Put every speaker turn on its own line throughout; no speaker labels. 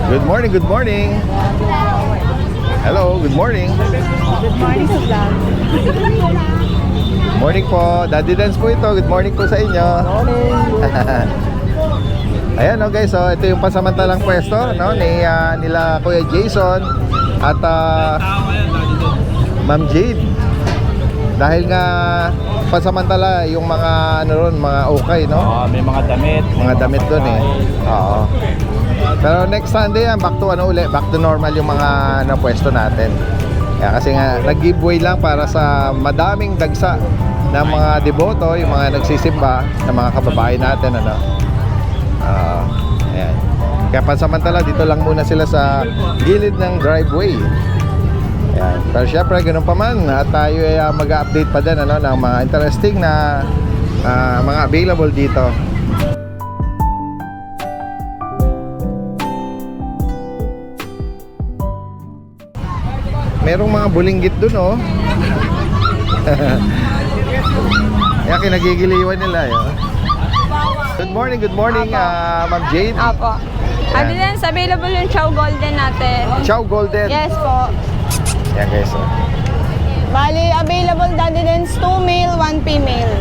Good morning, good morning. Hello, good morning.
Good morning sa vlog.
Morning po. Daddy Dance po ito. Good morning po sa inyo. Ayan guys, so ito yung pansamantalang pwesto ni nila Kuya Jason at Ma'am Jade. Dahil nga pansamantala yung mga mga ukay, no?
May mga damit.
Mga damit doon eh. Oo. Pero next Sunday yan, back to back to normal yung mga pwesto natin. Kaya kasi nga nag-giveaway lang para sa madaming dagsa ng mga deboto, yung mga nagsisimba ng mga kababayan natin, ayan. Kaya pansamantala dito lang muna sila sa gilid ng driveway. Ayan. Pero syempre ganun pa man, at tayo ay mag-update pa din ng mga interesting na mga available dito. Merong mga bulinggit dun, oh. Kaya kinagigiliwan nila, yun. Good morning, Ma'am Jade.
Apo. Adidance, available yung Chow Golden natin.
Chow Golden.
Yes po.
Yan guys, oh.
Bali, available Adidance 2 male, 1 female.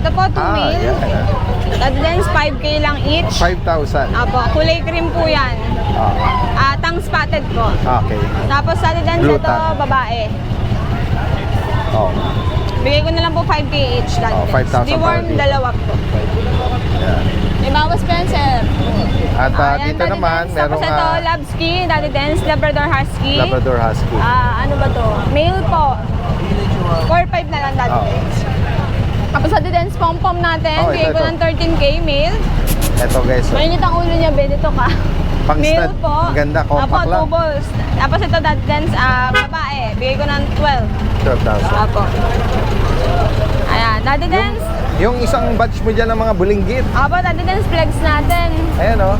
Ito po 2 male. Adidance 5K lang each.
5,000.
Apo, kulay cream po yan. Tang spotted po.
Okay.
Tapos Adidance
Blue
ito,
tang.
babae.
Oh.
Bigay ko na lang po 5K each.
Oh, 5,000
Deworm,
para dito.
dalawa po.
Yan.
May bawas pa yan, sir.
At
Ayan,
dito
Daddy
naman,
Dance.
merong
Tapos ito, Labsky, Daddy Dance, Labrador Husky.
Labrador Husky.
Ano ba to? Male po. 4-5 na lang, Daddy
Oh.
Dance. Tapos Daddy Dance, pom-pom natin.
Oh,
Bigay ko
ito.
ng 13K, male.
Ito guys, oh.
Mainit ang ulo niya, Ben. Ito ka.
Pang
Male
stud.
po.
Ang ganda, compact
Apo,
lang.
2 balls. Tapos ito, Daddy Dance, babae. Bigay ko ng 12.
12,000.
Apo. Ayan, Daddy Dance.
Yung isang batch mo dyan ng mga bulinggit.
Apo, Daddy Dance flags natin.
Ayan, oh.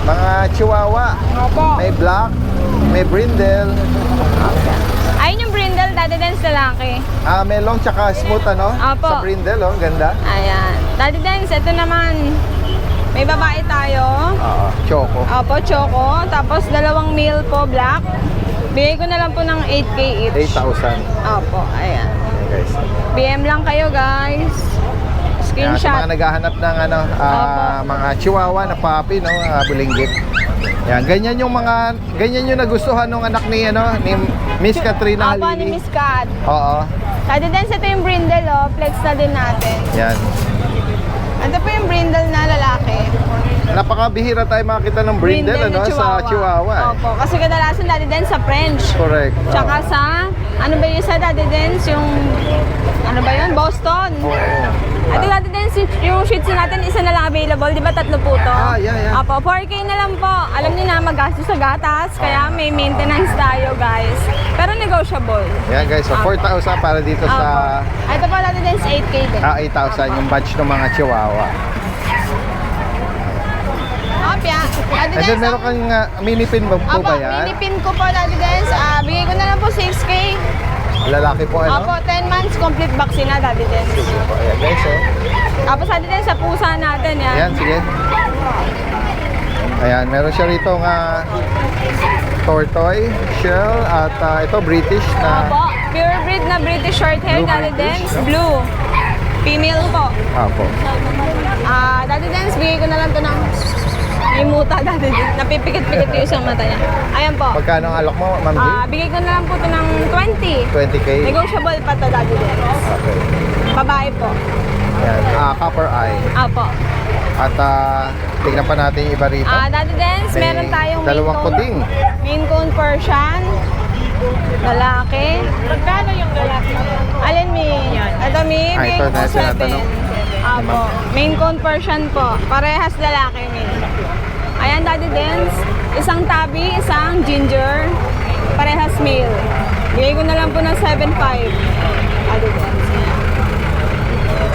Mga chihuahua.
Apo.
May black, may brindle.
Ayun yung brindle, Daddy Dance lalaki.
May long tsaka smooth,
Apo.
sa brindle, oh. Ganda.
Ayan. Daddy Dance, ito naman. May babae tayo.
Choco.
Opo, choco. Tapos dalawang male po, black. Bigay ko na lang po ng 8K each.
8,000.
Opo, ayan.
Ayan, guys.
BM lang kayo, guys.
Sa mga
Screenshot.
naghahanap ng mga chihuahua na puppy, bulinggit. Yan, ganyan yung nagustuhan ng anak ni Miss Katrina
Opo, ni
Halili.
Miss Kat.
Oo.
Daddy Dance, ito yung brindle, oh. Flex na din natin.
Yan.
Ito po yung brindle na lalaki.
Napakabihira tayo makita ng brindle,
na
sa chihuahua. Eh.
Opo, kasi kadalasan Daddy Dance sa French.
Correct.
Tsaka sa, ano ba yung sa Daddy Dance? Yung, ano ba yun? Boston.
Oo.
Ito Daddy Dance, yung shih tzu natin, isa na lang available. Di ba 3 po to?
Yeah.
Apo, 4K na lang po. Alam niyo na, magastos sa gatas. Kaya may maintenance tayo, guys. Pero negotiable.
Yan guys, so 4,000 para dito sa
Apo. Ito po Daddy Dance, 8K din.
8,000 yung batch ng mga chihuahua.
Opya. Daddy
And then
Dance,
meron kang mini pin po
Apo,
ba yan?
mini pin ko po Daddy Dance. Bigay ko na lang po 6K.
Lalaki po,
Apo, 10 months complete vaccine na Daddy Dance.
Sige po. Ayan guys, oh.
Tapos Daddy Dance, sa pusa natin yan.
Ayan, sige. Ayan, meron siya rito nga tortoise, shell, at ito British na
Apo, pure breed na British short hair,
Blue
Daddy
British,
Dance,
no?
blue. Female po.
Apo.
Daddy Dance, bigay ko na lang to ng may muta, Daddy Dance. Napipikit-pikit ko yung isang mata niya. Ayan po.
Magkano ang alok mo, Ma'am Jane?
Bigay ko na lang po to ng 20.
20K?
Negotiable pa to, Daddy Dance.
Okay.
Babae po.
Ayan, copper eye.
Apo.
At tignan pa natin yung iba rito.
Daddy Dance,
May
meron tayong
dalawang puting.
Maine Coon Persian. Lalaki. Magkano yung lalaki? Alin, Mi? Ito, Mi. Bigay
ito
ko
na
po 7.
tinatanong.
Apo. Maine Coon Persian po. Parehas lalaki, Mi. Ayan, Daddy Dance. Isang tabi, isang ginger. Parehas male. Bigay ko na lang po ng 7.5. Daddy Dance.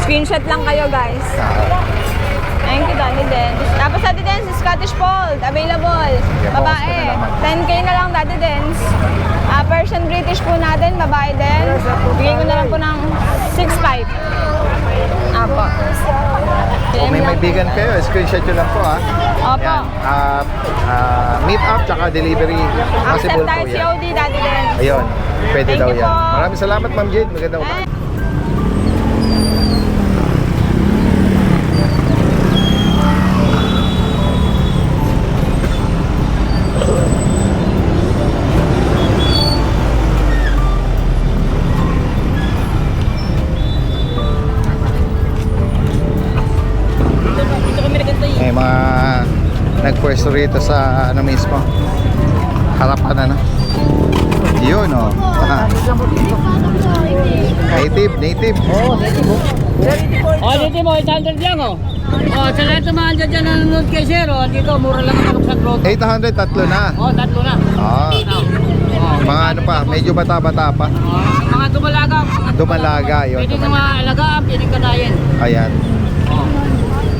Screenshot lang kayo, guys. Thank you, Daddy Dance. Tapos Daddy Dance, Scottish Fold, available.
Yeah,
Babae,
post ko na naman.
10K na lang, Daddy Dance. Persian British po natin, babae din. Bigay ko na lang po ng 6.5. Apo.
Kung may bigan kayo, screenshot nyo lang po ha.
Opo.
Yan. Meet up tsaka delivery.
Accept
Possible
tayo
po yan.
COD, Daddy Dance.
Ayun, pwede
Thank
daw
you
yan.
po.
Maraming salamat Ma'am Jade. Magandang umaga. May mga nagpwesto rito sa ano mismo, harapan ano. Yun oh. Native.
Oh, dito mo, 800 lang oh. Oh, sa lahat ng mga dyan nanonood kay Sir, oh, dito, mura lang ang sa grotto.
800, tatlo na.
Oh, tatlo na.
Ah,
Oh,
mga ano pa, medyo bata-bata pa.
mga dumalaga.
Dumalaga yun.
Pwede nga alagaan, pwede kadayin.
Ayan.
Oh.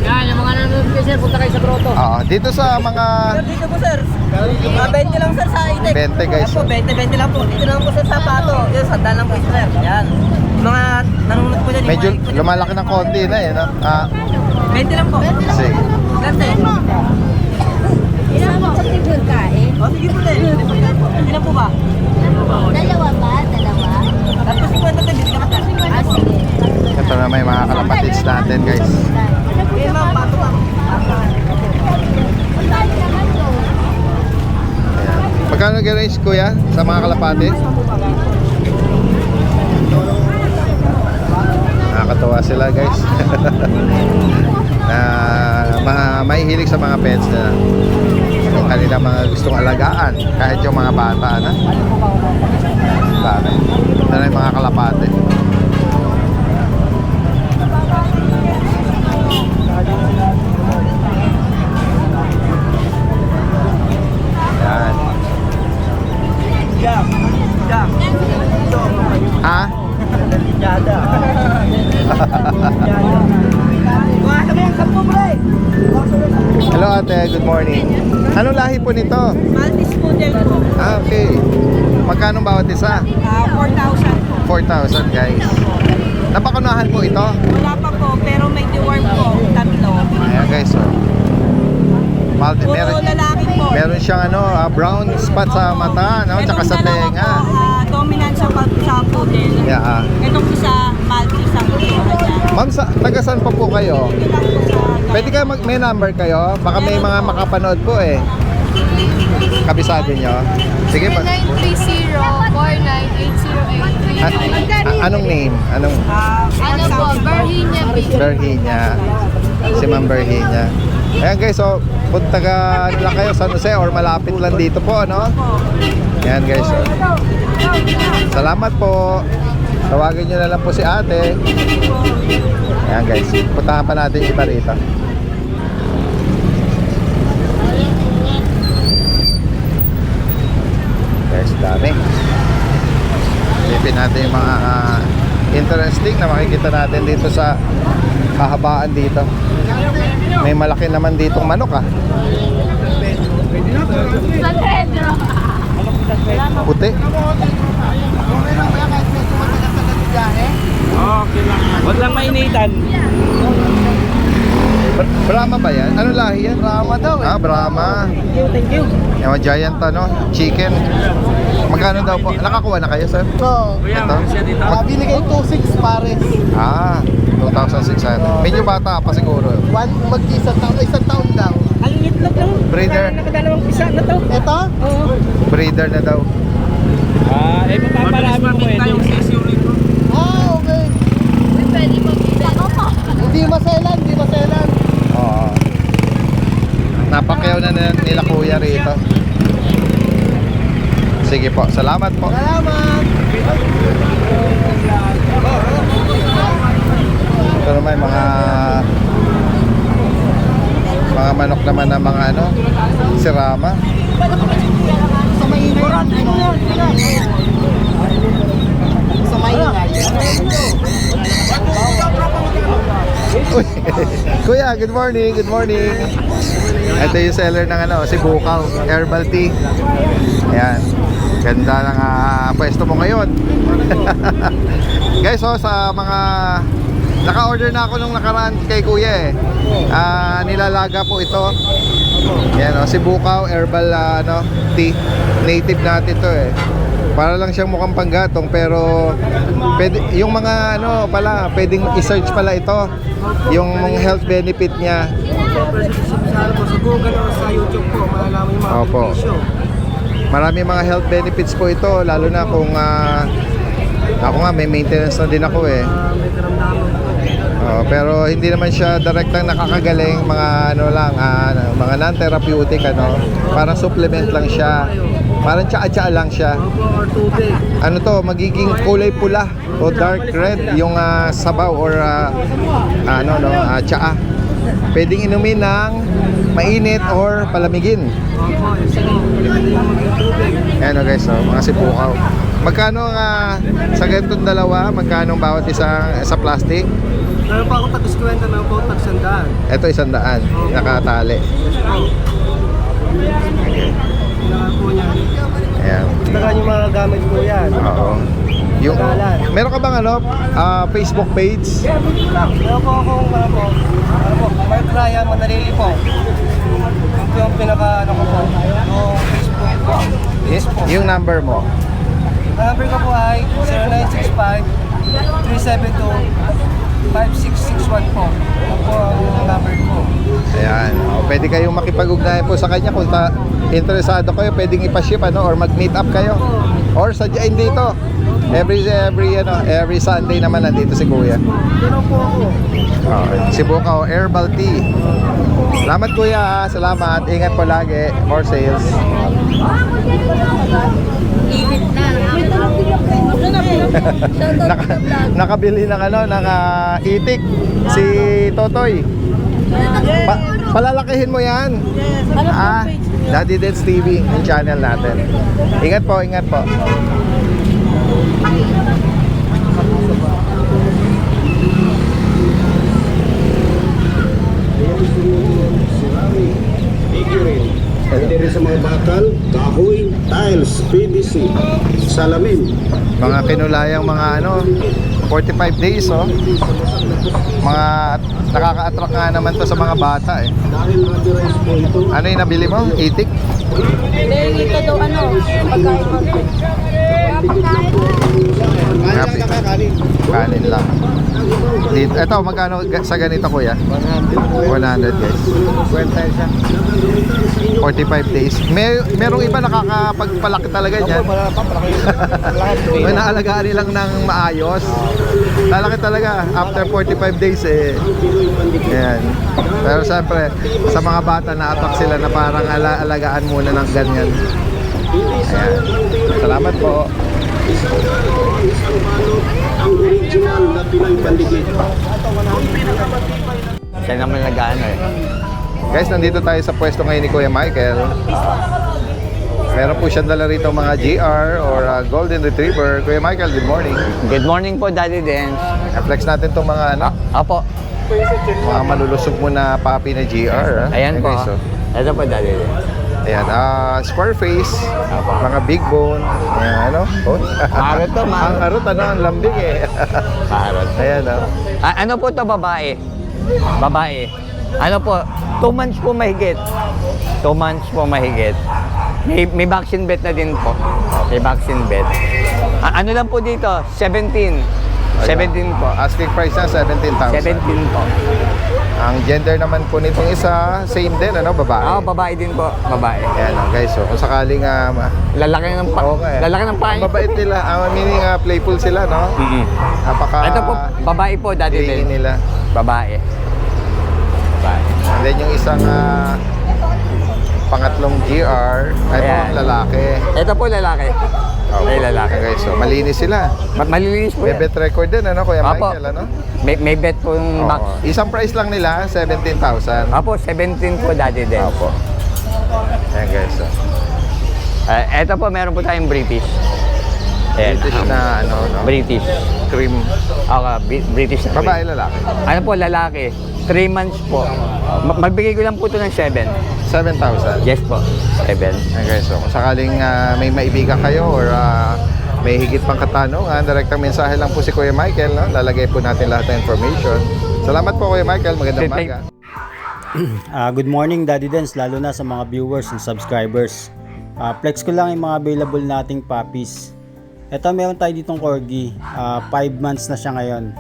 Yan, yung mga nanonood kay Sir, punta kayo sa grotto.
Oo, dito sa mga
Dito po sir, 20 lang sir sa itek.
20 guys.
Apo, 20 lang po. Dito lang po sa sapato. Yun, sandal lang po sir. Yan. Mga nanonood po dyan. yung
Medyo
mga ikot-
lumalaki ng konti na eh, no?
20 lang po.
Sige.
Dante.
Ilan po kasi pagkain?
O, sige po din. Ilan po ba?
Dalawa ba? Dalawa?
Tapos 50 din. Dito ka sir.
Ah, sige.
Ito na may mga kalapatids natin guys.
Eh ma'am, pato ma'am.
Ayan. Magkano nag-range kuya sa mga kalapati? Nakakatawa sila guys. Na mahihilig sa mga pets na yung kanilang mga gustong alagaan kahit yung mga bata na. Dami. Ito na yung mga kalapati. Yan.
Jam. Jam.
Ha?
Jada. Wah, sabi yung 10 pre.
Hello ate, good morning. Anong lahi po nito?
Maltese poodle po.
Ah, okay. Magkano bawat isa?
4,000 po.
4,000 guys. Napakunahan po ito.
Wala pa po, pero may deworm po. Tatlo.
Ayan guys, so.
Puro lalaki po.
Meron siyang ano, brown spot sa mata, no? Tsaka sa tenga.
Dominant sa poodle.
Yeah, ah.
Itong isa, Maltese ang itsura niya.
Ma'am, taga saan pa po kayo?
Ito lang po sa...
Pwede kayo may number kayo? Baka may mga makapanood po eh. Kabisado nyo. Sige pa.
0930-4980833.
Anong name? Anong
Ano po? Berhinia Beach.
Berhinia? Si Ma'am Berhinia. Ayan guys, so punta ka ano lang kayo, San Jose or malapit lang dito po, no? Ayan guys, so. Salamat po. Tawagin nyo na lang po si ate. Ayan guys, puntahan pa natin iba rito. Guys, dami. Silipin natin yung mga interesting na makikita natin dito sa kahabaan dito. May malaki naman ditong manok ah.
San Pedro.
Puti.
Okay lang. Huwag lang mainitan.
Brahma ba yan? Anong lahi yan? Brahma daw eh. Ah, Brahma.
Thank you.
Yung mga giant ano, chicken. Magkano daw po? Nakakuha na kayo, sir?
So,
Ito?
binigay 2,600 pares.
Ah, 2,600. Medyo bata pa siguro.
Mag-isang taon daw.
Ang itlog lang.
Breeder.
Nakadalawang isa na to.
Ito?
Oo.
Breeder na daw.
Papalarami ko ito.
Ah, okay. Pwede mag-ibig.
Hindi maselan, hindi maselan.
Oo. Napakyaw na nila kuya rito. Sige po, salamat po.
Salamat!
Ito naman yung mga manok naman na mga ano, sirama.
Sa maingay. Sa maingay.
Uy, kuya, good morning, good morning. Ito yung seller ng ano, si Bukaw, herbal tea. Ayan, ganda ng pwesto mo ngayon. Guys, so sa mga Naka-order na ako nung nakaraan kay Kuya eh. Nilalaga po ito. Yan si Bukaw Herbal tea. Native natin to eh. Para lang siyang mukhang panggatong pero yung mga pwedeng i-search pala ito. Yung health benefit niya.
Sa Google o sa YouTube po, malalaman yung mga
Opo.
benepisyo.
Marami mga health benefits po ito, lalo na kung ako nga may maintenance na din ako eh.
May karamdaman po.
Pero hindi naman siya direktang nakakagaling, mga mga non-therapeutic parang supplement lang siya. Parang tsaa-tsaa lang siya.
Opo, or tubig.
Magiging kulay pula o dark red yung sabaw or tsaa. Pwedeng inumin ng mainit or palamigin.
Opo, pwede yung maging tubig.
Ayan guys, mga sipukaw. Magkano sa ganitong dalawa, magkano bawat isang sa plastic?
Meron pa ako tag-kwenta, meron pa ako tag-sandaan.
Ito 100, nakatali.
Kailangan po niya.
Ayan.
Tagaan yung mga gamit po yan.
Oo. Meron ka bang Facebook page?
Meron po akong Mark Ryan Manalili po. Ito yung pinaka ko po. Yung Facebook po.
Yung number mo.
Ang number ko po ay 0965-372-5661 po. Ito po ang number ko.
Ayan. Pwede kayong makipag-ugnayan po sa kanya kung interesado kayo, pwedeng ipa-ship or mag-meet up kayo. Or sadyain dito. Every Sunday naman nandito si Kuya.
Meron po ako.
Si Bukaw Herbal Tea. Salamat Kuya, salamat. Ingat po lagi. More sales. Nakabili ng itik si Totoy. Palalakihin mo yan. Daddy Dance TV, yung channel natin. Ingat po, ingat po.
Pwede rin sa mga bakal, kahoy, tiles, PVC, salamin.
Mga kinulayang 45 days Mga nakaka-attract nga naman to sa mga bata eh.
Dahil rubberized po ito,
Ano yung nabili mo? Itik?
Ito daw pagkain.
Kanin lang. Ito, magkano sa ganito kuya? 100 guys. 45 days. Merong iba nakakapagpalaki talaga niyan. May naalagaan nilang ng maayos. Lalaki talaga after 45 days eh. Ayan. Pero siyempre, sa mga bata na-attack sila na parang alagaan muna ng ganyan. Ayan. Salamat po.
ang original na Pinoy Pandigit.
Siya naman nag-ano eh.
Guys, nandito tayo sa pwesto ngayon ni Kuya Michael. Meron po siyang dala rito mga GR or Golden Retriever. Kuya Michael, good morning.
Good morning po, Daddy Dance.
I-flex natin itong mga
Apo.
mga malulusog mo na puppy na GR.
Ayan po.
Guys, so,
Ito po, Daddy Dance.
ayan, square face, mga big bone. Ayan,
Marot to, marot.
Ang arot, ang lambing eh.
Parot.
Ayan,
Ano po to, babae? Babae. Ano po, 2 months po mahigit. 2 months po mahigit. May vaccine bet na din po. May vaccine bet. Ano lang po dito? 17. 17 po.
Asking price na 17,000.
17 po.
Ang gender naman po nitong isa, same din, babae.
Babae din po. Babae.
Ayan, guys, so kung sakaling
Lalaki ng lalaki ng paa.
mabait nila, meaning playful sila, no? Napaka
Ito po, babae po, Daddy
iingin
Dance.
nila.
Babae. Babae.
And then yung isang pangatlong GR, ito
Ayan.
lalaki.
Ito po, lalaki. Ay, lalaki.
Okay, so malinis sila.
Malilinis po
May
yan.
bet record din, Kuya
Apo.
Michael,
May bet po yung
Oo.
box.
Isang price lang nila, 17,000.
Apo, 17 po, Daddy Dance.
Opo. Ayan, guys. So,
Ito po, meron po tayong British. Ayan.
British na,
British.
cream.
British na.
Babae, lalaki.
Ano po, lalaki. 3 months po. Magbigay ko lang po ito ng 7.
7,000.
Yes po, 7.
Okay, so kung sakaling may maibigan kayo or may higit pang katanungan, direktang mensahe lang po si Kuya Michael, no? Lalagay po natin lahat ng information. Salamat po Kuya Michael, magandang umaga.
Good morning Daddy Dens, lalo na sa mga viewers and subscribers. Flex ko lang yung mga available nating puppies. Ito, meron tayo ditong corgi, 5 months na siya ngayon.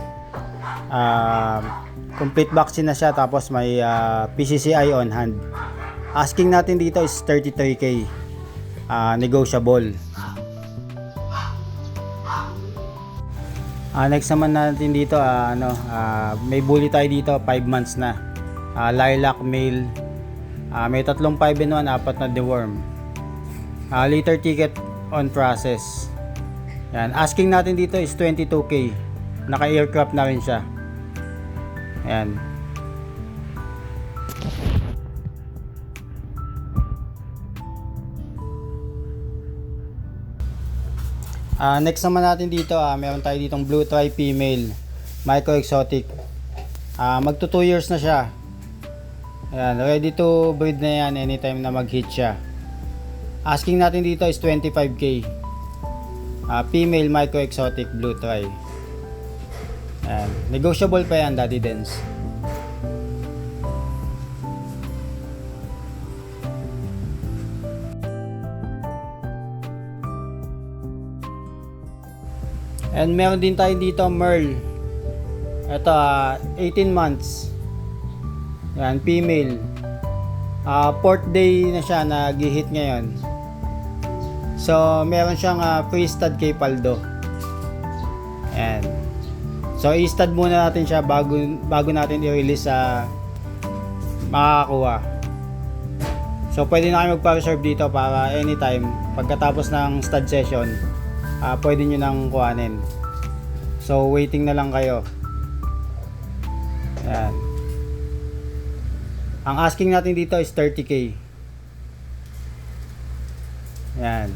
Complete vaccine na siya, tapos may PCCI on hand. Asking natin dito is 33k, negotiable. Next naman natin dito, may bully tayo dito, 5 months na. Lilac male, may 3 5-in-1, 4 na deworm. Litter ticket on process. Yan, asking natin dito is 22k. Naka-aircraft na rin siya. Yan. Next naman natin dito, meron tayo ditong blue tri female, micro exotic. Magto 2 years na siya. Ayan, ready to breed na yan anytime na mag-hit siya. Asking natin dito is 25k. Female micro exotic blue tri. Ayan, negotiable pa yan, Daddy Dens. And meron din tayo dito Merl. Ito 18 months. Yan, female. 4th day na siya, nag-hit ngayon. So, meron siyang free stud kay Paldo. Yan. So, i-stud muna natin siya bago natin i-release sa makakakuha. So, pwede na kayo magpa-reserve dito para anytime, pagkatapos ng stud session, pwede nyo nang kuhanin. So, waiting na lang kayo. Yan. Ang asking natin dito is 30k. Yan.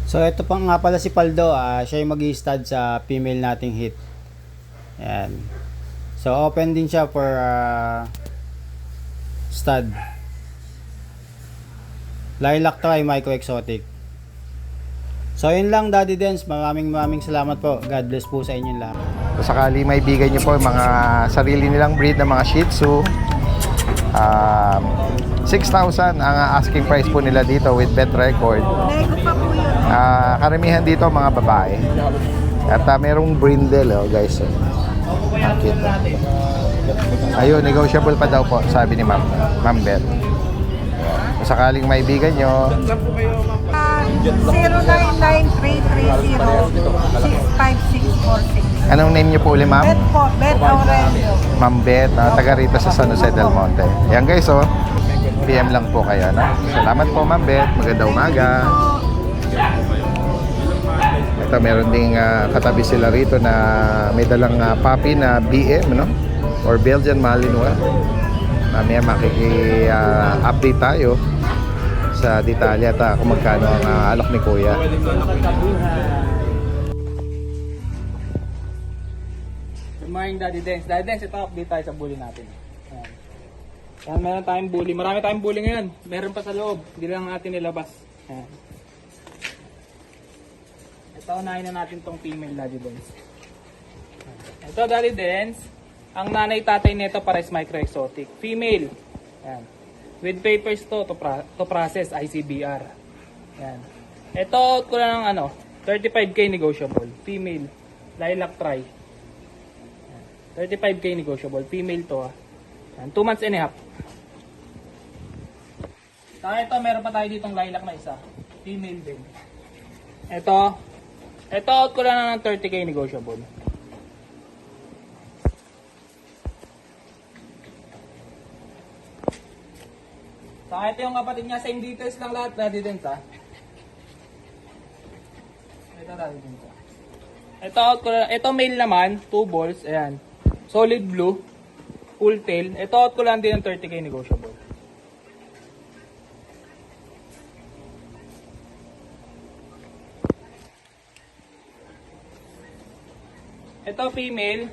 So, ito pa nga pala si Paldo. Siya yung mag-i-stud sa female nating hit. Yan. So, open din siya for stud. Lilac tri micro exotic. So, yun lang Daddy Dens. Maraming salamat po. God bless po sa inyong lahat.
Kung sakali may bigay nyo po yung mga sarili nilang breed ng mga Shih Tzu, 6,000 ang asking price po nila dito with vet record. Karamihan dito mga babae. At merong brindle, guys. Ang cute. Ayun, negotiable pa daw po, sabi ni Ma'am Beth. Kung sakaling may bigay nyo,
0993306546.
anong name nyo po ulit, ma'am?
Bet po, Bet Aurelio.
Ma'am Beth, taga rito sa San Jose del Monte. Yan guys, PM lang po kayo, no? Salamat po, Ma'am Beth. Magandang umaga. Ito, meron ding katabi sila rito na may dalang puppy na BM, no? Or Belgian Malinois. Mamaya makiki-update tayo sa detalye at kung magkano ang alok ni Kuya.
Good morning, Daddy Dens. Daddy Dens, ito update tayo sa bully natin. Ayan, meron tayong bully. Marami tayong bully ngayon. Meron pa sa loob. Hindi lang natin nilabas. Ayan. Ito, unahin na natin tong female, Daddy Dens. Ito, Daddy Dens. Ang nanay tatay nito pares micro exotic. Female. Ayan. With papers to process ICBR. Ayan. Ito, out ko lang ng 35k negotiable. Female. Lilac tri. 35k negotiable. Female to 2 months and a half. Saka ito, meron pa tayo ditong lilac na isa. Female din. Ito out ko lang ng 30k negotiable. Saka ito yung kapatid niya. Same details lang lahat. Daddy din sa. Ito daddy din sa. Ito out ko lang. Ito male naman. 2 balls. Ayan. Solid blue. Full tail. Ito out ko lang din ng 30k negotiable. Ito female.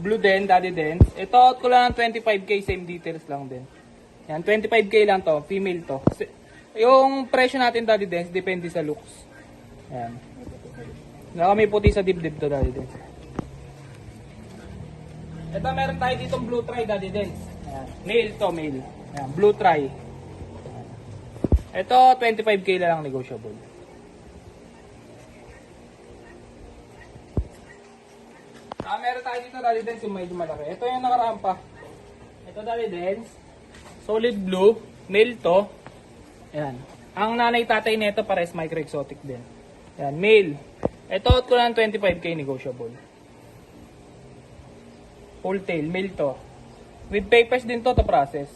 Blue din, daddy din. Ito out ko lang ng 25k. Same details lang din. Yan, 25k lang to. Female to. Yung presyo natin, daddy din, depende sa looks. Ayan. May puti sa dibdib to, Daddy Dens. Ito, meron tayo ditong blue try, Daddy Dens. Ayan. Male to, male. Ayan, blue try. Ito, 25k na lang negotiable. Meron tayo dito, Daddy Dens, yung medyo malaki. Ito yung nakaraan pa. Ito, Daddy Dens. Solid blue. Male to. Ayan. Ang nanay-tatay nito pares micro exotic din. Ayan, male. Ito, out ko lang 25k negotiable. Full tail, male to. With papers din to process.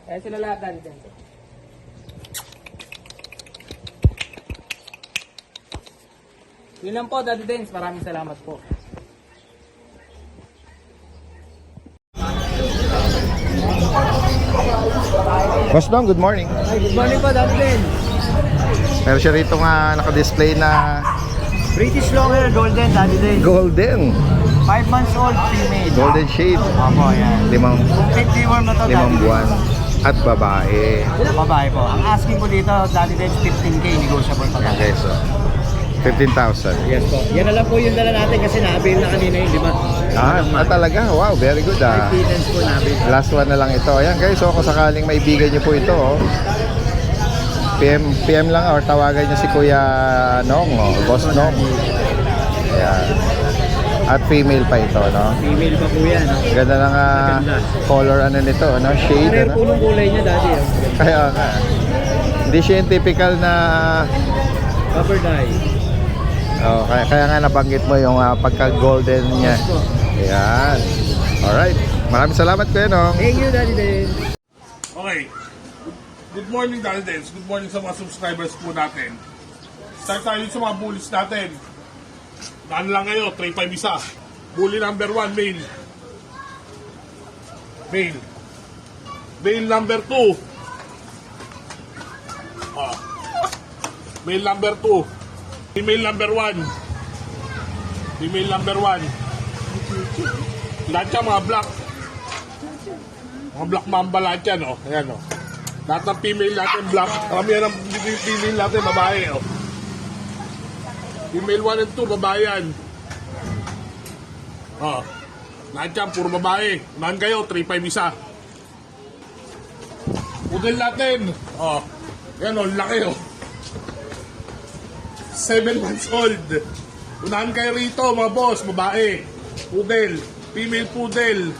Ayan sila lahat, Daddy Dens. Yun lang po, Daddy Dens. Maraming salamat po.
Boss Dong, good morning.
Good morning po, Daddy Ben.
Meron siya rito nga naka-display na
British Longhair Golden, Daddy Ben.
golden.
5 months old, female.
Golden shade.
Opo, yan.
Limang
Complete worm na to, Daddy Ben.
buwan. At babae.
Babae po. Ang asking ko dito, Daddy Ben, 15k, negotiable pa lang.
Okay, so 15,000.
Yes po. Yan na lang po yung dala natin kasi na-avail na kanina yung 5.
Talaga? Wow, very good ah.
Pittance po na-avail.
Last one na lang ito. Ayan guys, so kung sakaling maibigan niyo po ito, oh, PM lang or tawagan niyo si Kuya Nong, oh, Boss Nong. Ayan. At female pa ito, no?
Female pa po yan.
Ganda ng color ano nito, no? Shade,
Pareho
ano?
po ng kulay niya, Daddy.
Kaya nga. Hindi siya yung typical na
Copper dye.
oh, kaya nga nabanggit mo yung pagka-golden niya. Ayan. Alright. Maraming salamat Kuya Nong.
Thank you, Daddy Ben.
Okay. Good morning, Daddy Dens. Good morning sa mga subscribers po natin. Start tayo sa mga bullies natin. Daan lang ngayon, 3-5 isa. Bully number 1, male. Male. Male number 2. Male number 2. Female number 1. Female number 1. Lahat yan, mga black. Mga black mamba lahat yan, oh. Ayan, oh. Lahat ng female natin black. Karamihan ng female natin babae, oh. Female 1 and 2, babae yan. Oh. Lahat yan, puro babae. Unahan kayo, 3-5 isa. Pudel natin. Oh. Yan, oh, laki, oh. 7 months old. Unahan kayo rito, mga boss, babae. Pudel. Female pudel.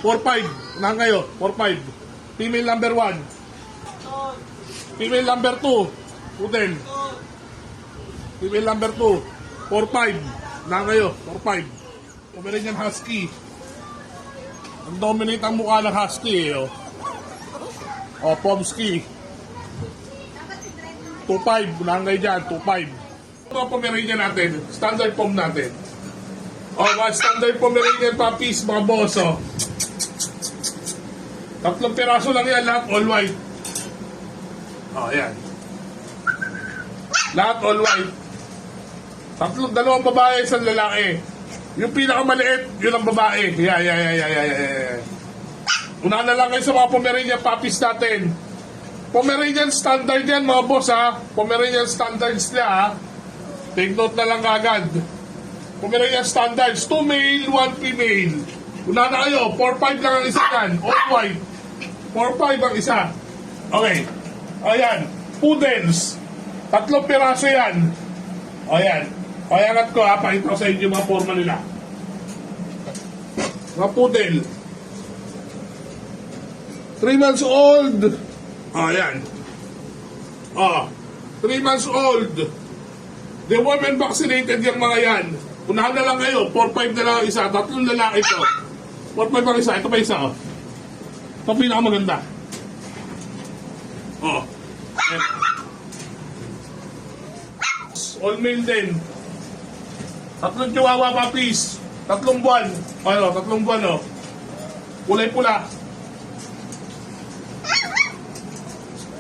4-5. Unahan kayo, 4-5. Female number 1. Female number 2. Pudel. Female number 2. 4-5. Unahan kayo, 4-5. Pomeranian Husky. Ang dominate ang mukha ng Husky, eh, oh. Oh, Pomsky. 2.5, unahan kayo dyan, 2.5. Mga Pomeranian natin, standard pom natin. O, mga standard Pomeranian puppies, mga boss, o. 3 piraso lang yan, lahat all white. O, yan. Lahat all white. 2 babae, 1 lalaki. Yung pinakamaliit, yun ang babae. Yeah. Unahan na lang kayo sa mga Pomeranian puppies natin. Pomeranian standard yan mga boss ha. Pomeranian standards niya ha. Take note na lang agad. Pomeranian standards. 2 male, 1 female. Una na kayo. 4-5 lang ang isa yan. All white. 4-5 ang isa. Okay. Ayan. Poodles. 3 piraso yan. Ayan. Payangat ko ha. Pakita ko sa inyo mga forma nila. Mga poodle. 3 months old. Ayan. 3 months old. The women vaccinated yung mga yan. Unahan na lang kayo. 4-5 na lang ang isa. 3 lalaki ito. 4-5 ang isa. Ito pa isa, oh. Ito pinakamaganda. Ayan. All male din. 3 chihuahua puppies. 3 buwan. Ano, 3 buwan, oh. Kulay pula.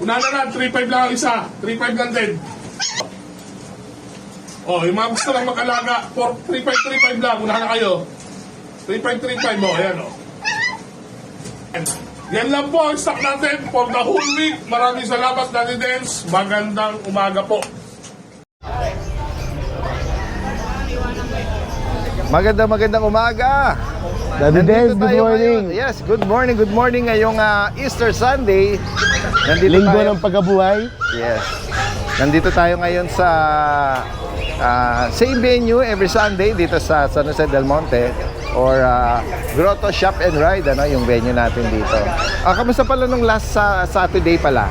Una na lang, 3-5 lang ang isa. 3-5 lang din. Yung mga gusto lang mag-alaga, 3-5 lang. Una na kayo. 3-5. Ayan, oh. Yan lang po ang stock natin for the whole week. Maraming salamat, Daddy Dens. Magandang umaga po.
Magandang umaga.
Daddy Dance, good
tayo
morning.
ngayon. Yes, good morning ngayong Easter Sunday. Nandito
Linggo
tayo.
ng pagkabuhay.
Yes. Nandito tayo ngayon sa same venue every Sunday dito sa San Jose del Monte or Grotto Shop and Ride, ano, yung venue natin dito. Kamusta pala nung last Saturday pala?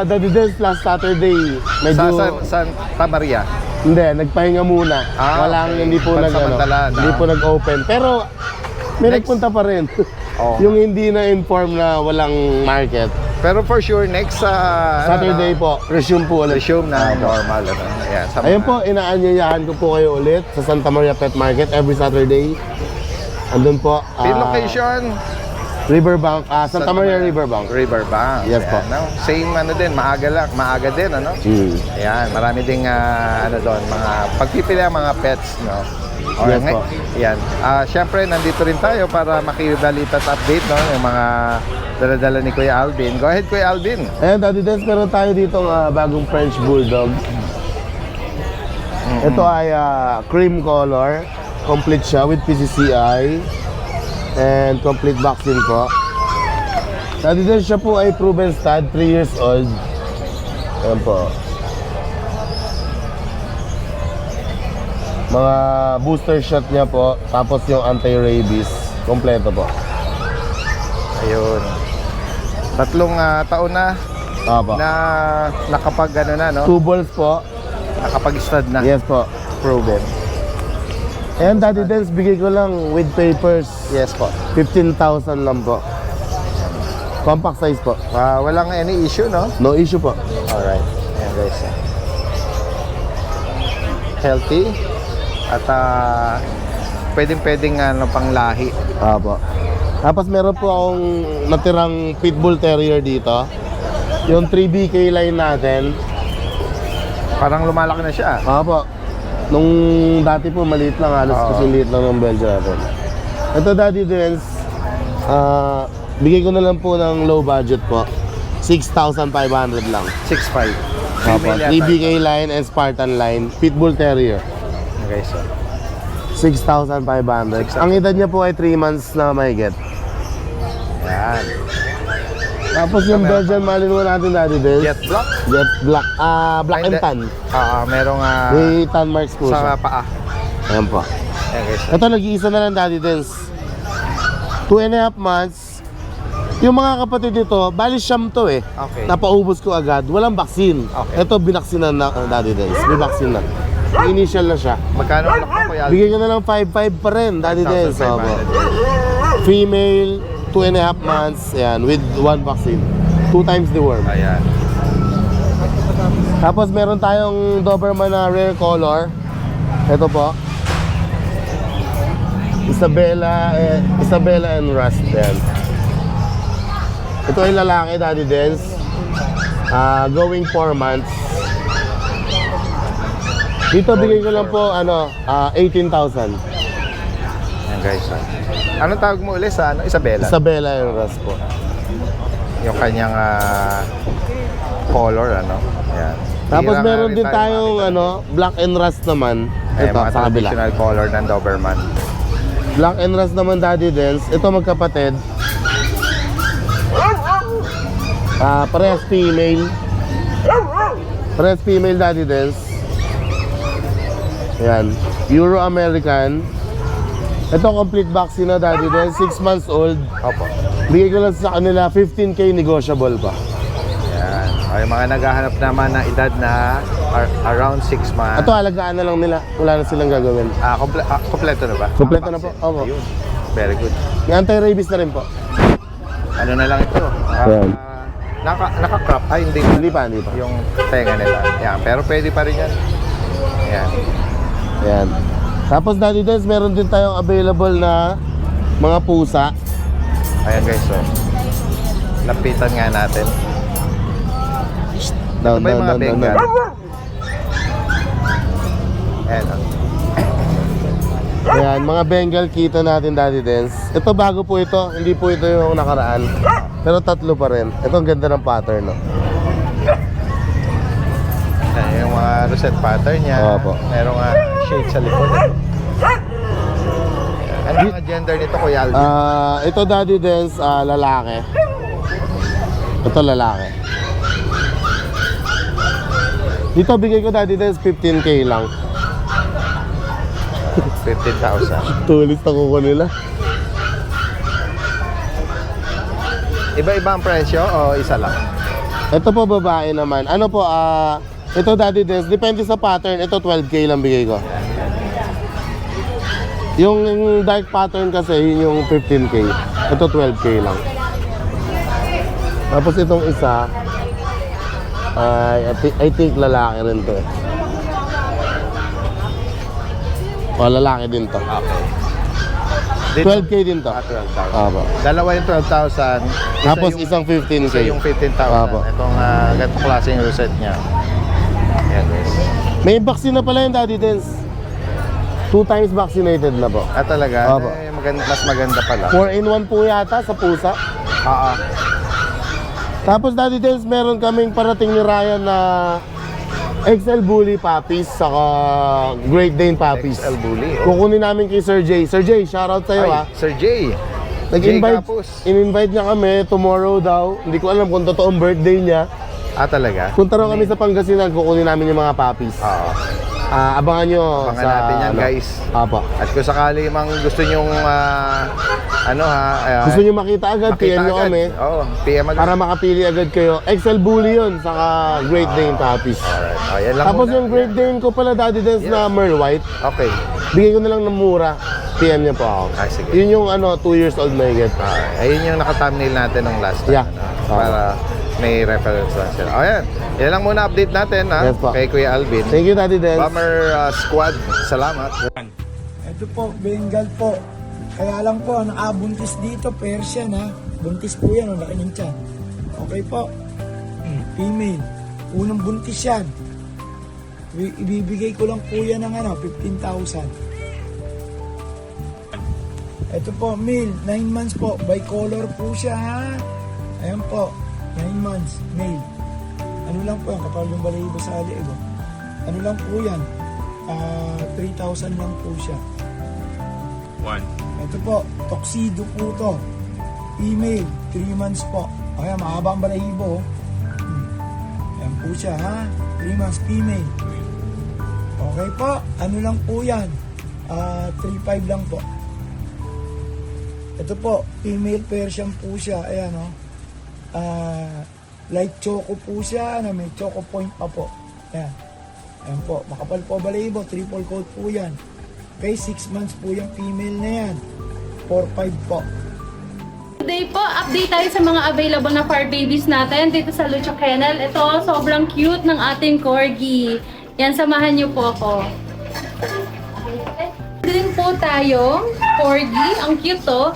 Daddy Dance last Saturday. Medyo,
Sa Santa Maria.
hindi, nagpahinga muna.
Okay.
Hindi po
Pansamantala,
hindi po nag-open. Pero, may
Next.
nagpunta pa rin.
Oh.
Yung hindi na-inform na walang market.
Pero for sure, next
Saturday po, resume po ulit.
resume na normal. Ano? Ayan, sa
Ayun
mga-
po, inaanyayahan ko po kayo ulit sa Santa Maria Pet Market every Saturday. Andun po.
Pin location?
Riverbank, Santa Maria Riverbank.
Riverbank.
Yes po.
Ayan, no? Same din, maaga din, ano? Ayan, marami ding ano doon, mga pagpipili ang mga pets, no? O,
Yes po.
Yan. Syempre, nandito rin tayo para makidalita at update, no? Yung mga dala-dala ni Kuya Alvin. Go ahead, Kuya Alvin.
Ayan, Daddy Dance, meron tayo dito bagong French Bulldog. Ito ay cream color. Complete siya with PCCI. And complete vaccine po. Daddy Dance, siya po ay proven stud, 3 years old. Ayan po. Mga booster shot niya po. Tapos yung anti-rabies. Kompleto po.
Ayun. 3 taon na
Apa.
na nakapag ano na, no?
2 balls po.
Nakapag-stud na.
Yes po.
Proven.
Ayan, Daddy Dance, bigay ko lang with papers.
Yes po.
15,000 lang po. Compact size po.
Walang any issue, no?
No issue po.
Alright. Ayan, guys. Healthy. At pwedeng panglahi.
Apo. Tapos meron po akong natirang Pitbull Terrier dito. Yung 3BK line natin.
Parang lumalaki na siya.
Apo. Nung dati po maliit lang, halos kasi liit lang ng Belgian natin. Ito, Daddy Dance, bigay ko na lang po ng low budget po. 6,500 lang.
6'5".
Apo.
Female yata
3BK line and Spartan line. Pitbull Terrier.
Okay, so.
6,500. Ang edad niya po ay 3 months na mahigit.
Ayan.
Tapos yung Belgian Malinois natin, Daddy Dance.
Jet black.
Jet black. Black and tan.
Merong
May tan marks po
sa
siya.
paa.
Ayan po.
Ayan, guys.
Ito, nag-iisa na lang, Daddy Dance. 2.5 months. Yung mga kapatid nito, bali siyam to eh.
Okay.
Napaubos ko agad. Walang vaccine.
Okay.
Ito, binaksinan na, Daddy Dance. May vaccine na. Initial na siya.
Magkano ang laki, Kuya Alvin?
Bigyan ko na lang 5.5 pa rin, Daddy Dance.
1,500.
Female, 2.5 months, yan, with 1 vaccine. 2 times the worm.
Ayan.
Tapos meron tayong Doberman na rare color. Ito po. Isabella and Rust. Yan. Ito ay lalaki, Daddy Dance. Going 4 months. Dito bigay ko lang po 18,000.
Ayan, guys. Anong tawag mo ulit sa Isabela?
Isabella and Rust po.
Yung kanyang color, ano? Ayan.
Tapos
Bihira nga
meron
rin
din
tayo
tayong
makita.
Black and Rust naman.
Ayan,
Ito
mga
sa kabila.
traditional color ng Doberman.
Black and Rust naman, Daddy Dance. Ito magkapatid. Parehas female. Parehas female, Daddy Dance. Ayan. Euro-American. Ito complete vaccine na, Daddy Dance. 6 months old.
Opo.
Bigay ko lang sa kanila 15K negotiable pa.
Ayan. O, yung mga naghahanap naman na edad na around 6 months.
Ito, alagaan na lang nila. Wala na silang gagawin.
Kompleto na ba?
Kompleto na po.
Vaccine.
Opo.
Ayun. Very good.
May anti-rabies na rin po.
Ano na lang ito?
Ayan.
Naka-crop. Ay, hindi.
Hindi pa.
Yung tenga nila. Ayan. Pero pwede pa rin yan. Ayan.
Ayan. Tapos, Daddy Dance, meron din tayong available na mga pusa.
Ayan, guys. So, lapitan nga natin.
Down,
Ito ba yung mga Bengal? Ayan.
Ayan, mga Bengal kita natin, Daddy Dance. Ito bago po ito, hindi po ito yung nakaraan. Pero 3 pa rin. Ito ang ganda ng pattern, no?
Ayan, yung mga rosette pattern niya.
Opo.
Merong shade sa likod. Ano ang gender nito, Kuya Alvin?
Ito Daddy Dance, lalaki. Ito lalaki. Dito bigay ko Daddy Dance 15K lang.
15,000.
Tulis na kuko nila.
Iba-iba ang presyo o isa lang?
Ito po babae naman. Ano po, ito Daddy Dance, depende sa pattern. Ito 12K lang bigay ko. Yung dark pattern kasi, yun yung 15K. Ito 12K lang. Tapos itong isa, I think lalaki rin to. Lalaki din to.
Okay.
12K din to.
12,000.
Apo.
Dalawa yung 12,000.
Tapos
yung,
isang 15K.
isa yung 15,000.
Apo.
Itong ganitong klaseng reset niya. Yan guys.
May vaccine na pala yung Daddy Dance. 2 times vaccinated na po.
Talaga?
Apo.
Mas maganda pala.
4-in-1 po yata sa pusa.
Oo.
Tapos Daddy Dance, meron kaming parating ni Ryan na XL Bully puppies saka Great Dane puppies.
XL Bully.
Kukunin namin kay Sir Jay. Sir Jay, shoutout sa'yo
Ay, Sir Jay.
Nag-invite,
Jay Capus.
in-invite niya kami tomorrow daw. Hindi ko alam kung totoong birthday niya.
Talaga?
Punta raw kami sa Pangasinan, kukunin namin yung mga puppies.
Oo.
Abangan nyo
Abangan natin yan, guys.
Apo.
At kung sakali mang gusto nyong
Gusto nyo makita agad, PM nyo kami.
Oo, PM agad.
Para makapili agad kayo. XL Bully yun, saka Great Dane puppies.
Alright. Yan lang
Tapos
muna.
yung Great Dane ko pala Daddy Dance na Merle White,
Okay.
bigay ko na lang ng mura. PM niya po ako.
Sige.
Yun yung 2 years old na higit.
Ayun yung naka-thumbnail natin ng last time.
Yeah.
Para may reference lang sila. Ayan. Yan lang muna update natin
Yes, po.
kay Kuya Alvin.
Thank you Daddy Dance.
Bummer Squad. Salamat.
Ito po, Bengal po. Kaya lang po, nakabuntis dito, Persian ha. Buntis po yan, laki ng tiyan. Okay po. Female. Unang buntis yan. Ibibigay ko lang po yan ng 15,000. Ito po, male, 9 months po. Bicolor po siya ha. Ayan po, 9 months, male. Ano lang po yan, kapal yung balahibo sa liig. Ano lang po yan, 3,000 lang po siya. Ito po, tuxedo po to. Female, 3 months po. Ayan, mahaba ang balahibo. Ayan po siya ha, 3 months, female. Okay po, ano lang po yan, 3,500 lang po. Ito po, female Persian po siya. Ayan o. Light choco po siya na may choco point pa po. Ayan. Ayan po. Makapal po balahibo. Triple coat po yan. Okay, 6 months po yung female na yan. 4,500 po.
Today po, update tayo sa mga available na fur babies natin dito sa Lucho Kennel. Ito, sobrang cute ng ating corgi. Yan, samahan niyo po ako. Din po tayo, corgi. Ang cute to.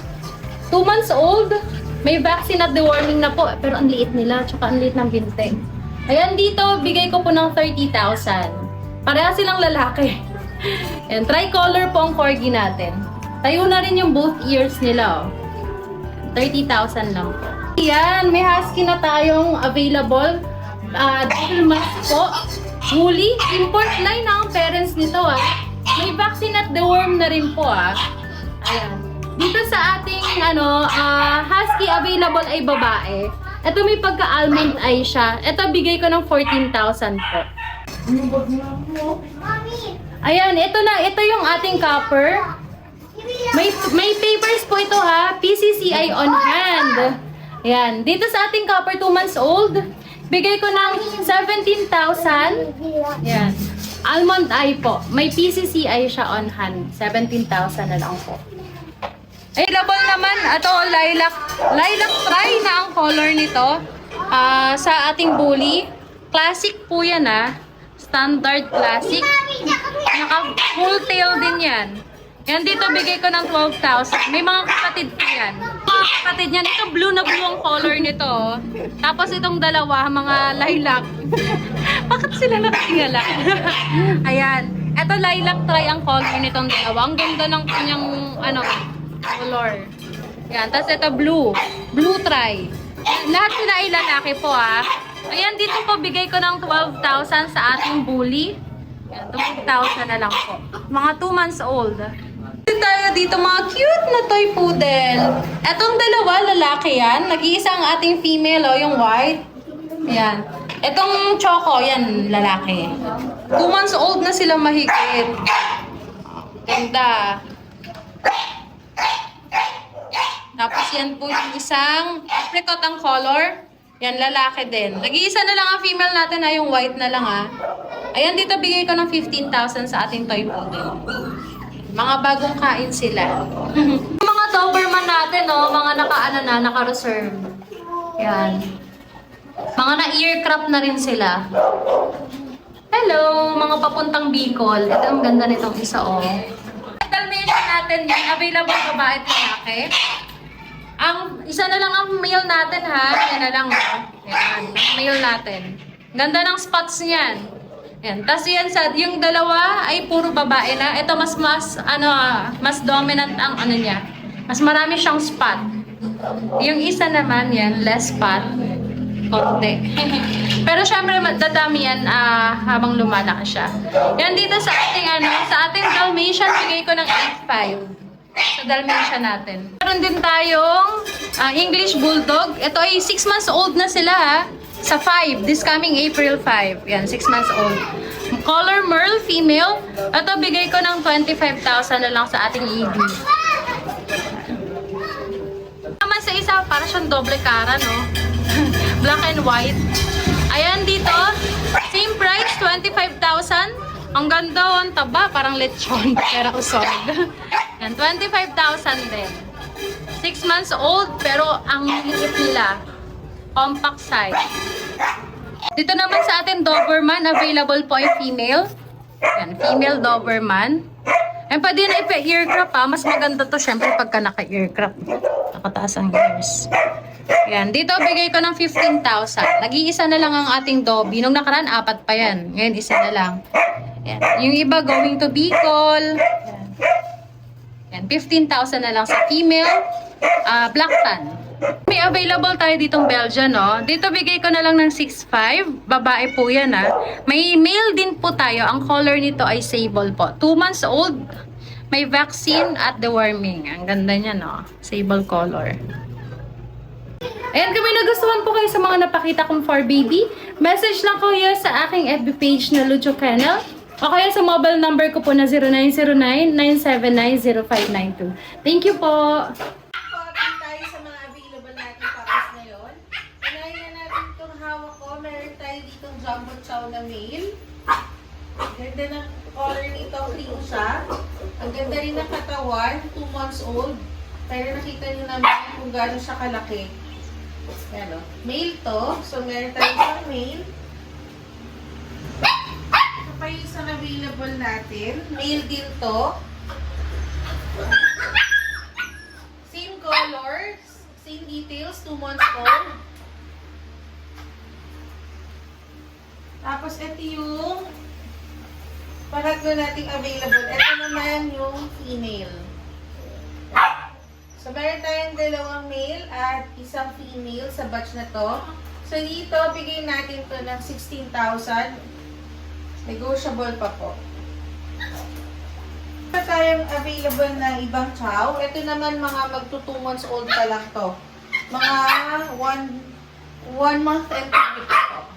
2 months old. May vaccine at deworming na po. Pero ang liit nila, tsaka ang liit ng binte. Ayan, dito, bigay ko po ng 30,000. Pareha silang lalaki. Ayan, tricolor po ang corgi natin. Tayo na rin yung both ears nila. 30,000 lang po. Ayan, may husky na tayong available. Double mask po. Woolly, import line na ang parents nito May vaccine at deworm na rin po Ayan. Dito sa ating husky available ay babae. Ito may pagka-almond eye siya. Ito bigay ko ng 14,000 po. Ayan, ito yung ating copper. May papers po ito PCCI on hand. Ayan, dito sa ating copper 2 months old, bigay ko ng 17,000. Ayan. Almond eye po. May PCCI siya on hand. 17,000 na lang po. Available naman, ito lilac try na ang color nito sa ating bully. Classic po yan Standard classic. Naka full tail din yan. Yan dito bigay ko ng 12,000. May mga kapatid po yan. Mga kapatid yan. Ito blue na blue ang color nito. Tapos itong dalawa, mga lilac. Bakit sila nakatingala? Ayan. Ito lilac try ang color nitong dalawa. Ang ganda ng kanyang color. Yan. Tapos ito blue. Blue try. Lahat sila ay lalaki po Ayan, dito po bigay ko ng 12,000 sa ating bully. Yan, 12,000 na lang po. Mga 2 months old. Tayo dito mga cute na toy poodle. Etong dalawa, lalaki yan. Nag-iisa ang ating female, oh, yung white. Yan. Etong choco, yan, lalaki. 2 months old na sila mahigit. Ganda. Tapos yan po yung isang apricot ang color. Yan, lalaki din. Nag-iisa na lang ang female natin, yung white na lang, Ayan, dito bigay ko ng 15,000 sa ating toy poodle. Mga bagong kain sila. Mga Doberman natin, mga naka-reserve. Yan. Mga na-earcrap na rin sila. Hello, mga papuntang Bicol. Ito ang ganda nitong isa, Dalmatian natin yan. Available babae at lalaki. Ang isa na lang ang male natin, Yan na lang, Yan, ang male natin. Ganda ng spots niyan. Yan. Tapos yan, yung dalawa ay puro babae na. Ito mas dominant ang niya. Mas marami siyang spot. Yung isa naman, yan, less spot. Konti. Pero syempre, dadami yan habang lumalaki siya. Yan dito sa ating Dalmatian, bigay ko ng 8.5. Sa Dalmatian natin. Meron din tayong English Bulldog. Ito ay 6 months old na sila, Sa 5, this coming April 5. Yan, 6 months old. Color Merle, female. Ito, bigay ko ng 25,000 na lang sa ating EB. Naman sa isa, para siyang doble cara, no? Black and white. Ayan, dito, same price, 25,000. Ang ganda, ang taba, parang lechon, pero usog. Yan, 25,000 din. 6 months old, pero ang liit nila. Compact size. Dito naman sa atin, Doberman, available po ay female. Yan, female Doberman. And pwede na ipa-earcrap, mas maganda to syempre pagka naka-earcrap. Nakataas ang ears. Yan, dito bigay ko ng 15,000. Nag-iisa na lang ang ating Dobby. Nung nakaraan, 4 pa yan. Ngayon, isa na lang. Yan. Yung iba going to Bicol. Yan, 15,000 na lang sa female. Black tan. May available tayo ditong Belgian, no? Dito bigay ko na lang ng 6.5. Babae po yan, May male din po tayo. Ang color nito ay sable po. 2 months old. May vaccine at deworming. Ang ganda niya, no? Sable color. Ayan, kung may nagustuhan po kayo sa mga napakita kong for baby, message lang kayo sa aking FB page na Lucho Kennel. O kaya sa mobile number ko po na 0909-979-0592. Thank you po!
Jumbo chow na male. Ganda ng color nito, cream siya. Ang ganda rin ng katawan, 2 months old. Pero nakita niyo naman kung gaano siya kalaki. Yan, male to. So meron tayo isang male. Ito pa yung isang available natin. Male din to. Same color, same details, 2 months old. Tapos, ito yung pangatlo nating available. Ito naman yung female. So, meron tayong 2 male at isang female sa batch na to. So, dito, bigay natin to ng 16,000. Negotiable pa po. Meron tayong available na ibang chow. Ito naman mga magto 2 months old pa lang to. Mga 1 month and 2 weeks po.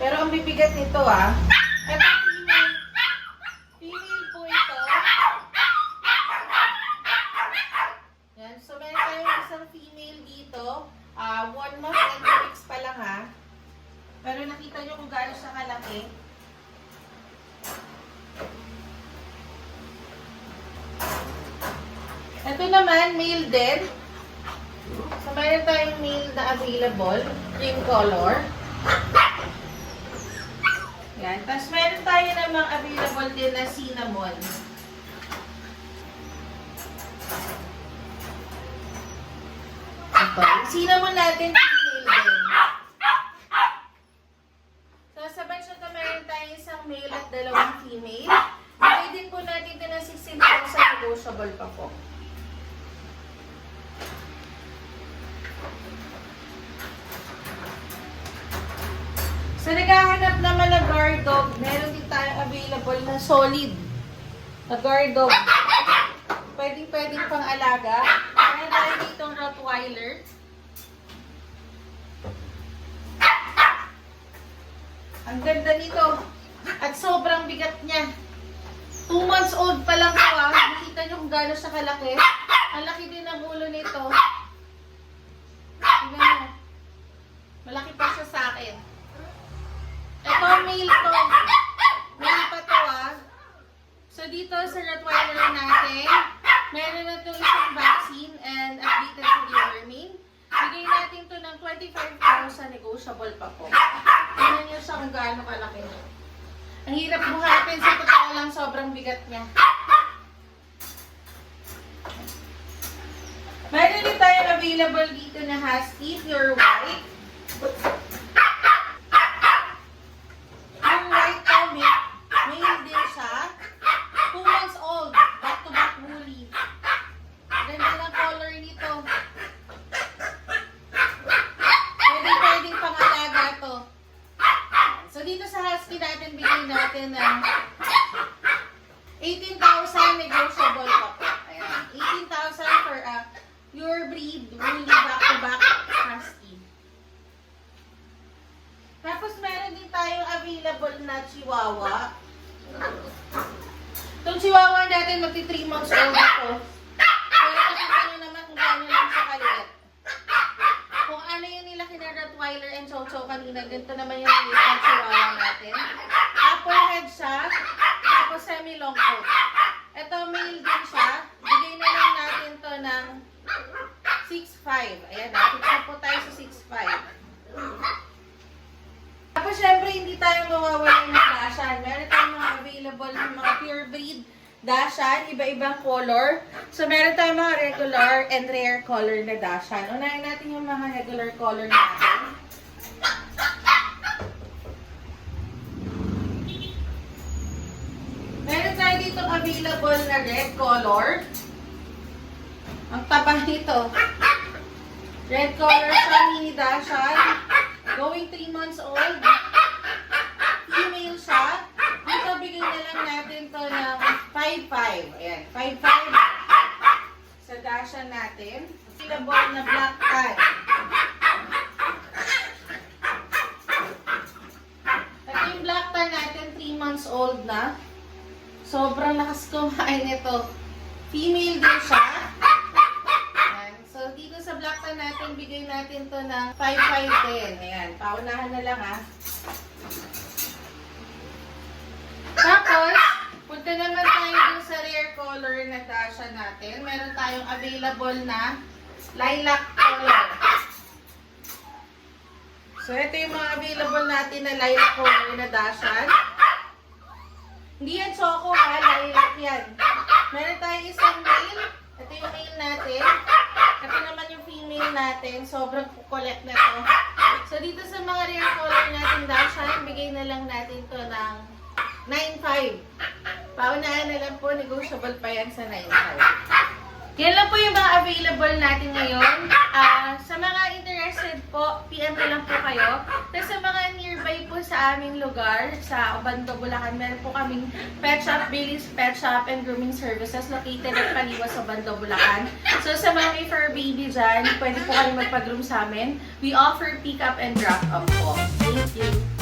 Pero ang bibigat nito ito female po ito. Yan. So meron tayong isang female dito. 1 month and 2 weeks pa lang Pero nakita nyo kung gaano siya kalaki. Ito naman, male din. So meron tayong male na available. Cream color. Yan. Tapos meron tayo namang available din na cinnamon. Ito. Yung cinnamon natin, female din. So, sa batch na ito, meron tayo isang male at 2 female. Bigay din po natin din ng 16,000 negotiable pa po. Sa naghahanap naman ng guard dog, meron din tayong available na solid.
guard dog. Pwedeng pang alaga. Meron tayo ditong Rottweiler. Ang ganda nito. At sobrang bigat niya. 2 months old pa lang ito ah. Nakita niyo kung gaano siya kalaki. Ang laki din ng ulo nito. Tingnan mo. Malaki pa siya sa akin. Ito, male to. Male pa to ah. So dito sa Rottweiler natin, meron na itong isang vaccine and updated sa deworming. Bigay natin to ng 25,000, negotiable pa po. Tingnan niyo siya kung gaano kalaki. Ang hirap buhatin, sa totoo lang sobrang bigat niya. Meron din tayo available dito na Husky, pure white. Ang white to, male din siya. 2 months old, back-to-back woolly. Ganda ng color nito. Pwedeng pangalaga to. So dito sa Husky natin, bigyan natin ng 18,000, negotiable pa po. Ayan, 18,000 for a pure breed, woolly back-to-back Husky. Tapos meron din tayong available na Chihuahua. Itong Chihuahua natin, magti 3 months old ito. Pero nakita nyo naman kung gaano lang siya kaliit. Kung ano yung nilaki na Rottweiler and Chow Chow kanina, ganito naman yung liit ng Chihuahua natin. Apple head siya, tapos semi-long coat. Ito, male din siya. Bigay na lang natin to ng 6'5". Ayan, nakita po tayo sa 6'5". Tapos syempre, hindi tayo mawawala ng Dashan. Meron tayong mga available ng mga pure breed Dashan, iba-ibang color. So meron tayong mga regular and rare color na Dashan. Unahin natin yung mga regular color natin. Meron tayo dito available na red color. Ang taba nito. Red color siya, mini Dashan. Going 3 months old. Female siya. Dito bigay na lang natin to ng 5'5". Ayan, 5'5". Sa Dashan natin. Available na black tan. At yung black tan natin, 3 months old na. Sobrang lakas kumain ito. Female din siya. So, dito sa black tan natin, bigay natin to ng 5'5" din. Ayan, paunahan na lang ah. Tapos, punta naman tayo dun sa rare color na Dashan natin. Meron tayong available na lilac color. So, ito yung mga available natin na lilac color na Dashan. Hindi yan choco ha, lilac yan. Meron tayong isang male. Ito yung male natin. Ito naman yung female natin. Sobrang kukulit na to. So, dito sa mga rare color natin Dashan, bigay na lang natin to ng 9'5". Paunahan na lang po, negotiable pa yan sa 9'5". Yan lang po yung mga available natin ngayon. Sa mga interested po, PM na lang po kayo. Tapos sa mga nearby po sa aming lugar, sa Obando, Bulacan, meron po kaming pet shop, Billy's Pet Shop and Grooming Services located at Paliwas, Obando, Bulacan. So sa mga may fur baby dyan, pwede po kayo magpa-groom sa amin. We offer pick up and drop off po. Thank you.